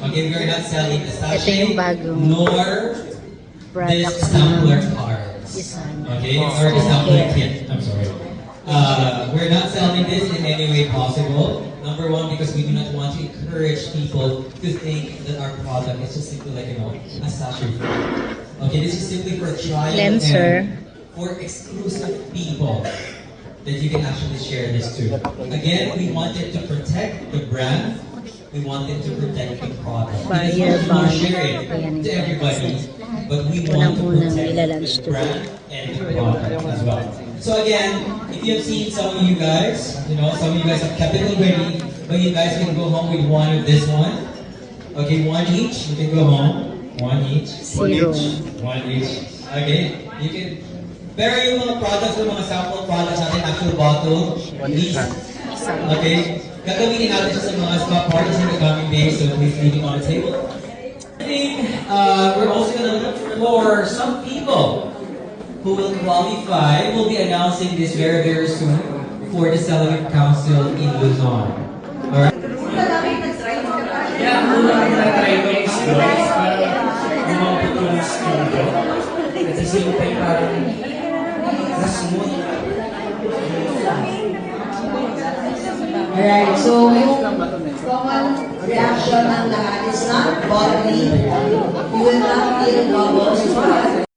Okay, we're not selling the Ito yung sachet bagong nor this product sampler ng cards. Isan. Okay, or the sampler kit. I'm sorry. We're not selling this in any way possible. Number one, because we do not want to encourage people to think that our product is just simply like, a sachet. Okay, this is simply for trial Cleanser. and for exclusive people that you can actually share this to. Again, we wanted to protect the brand. We wanted to protect the product. We Fire just want bomb. to share it Ayan to yung everybody, but we want to unang-unang protect ilalunch the to brand and the product as well. So again, if you have seen some of you guys, some of you guys have kept it already, but you guys can go home with one of this one. Okay, one each. You can go home. One each. Zero. One each. Okay, you can. Pero yung mga products, yung mga sample products natin, actual bottle, please. Okay, gagamitin natin siya sa mga spa parties in the coming days, so please leave it on the table. I think we're also gonna look for some people who will qualify. We'll be announcing this very, very soon for the Celebrate Council in Luzon. Alright? Yeah, muna ang nag-try ko exploits para lumabot yung studio. At the same time, parang na-smooth. Alright, so yung common reaction ng lahat is not bodily. You will not feel bubbles, but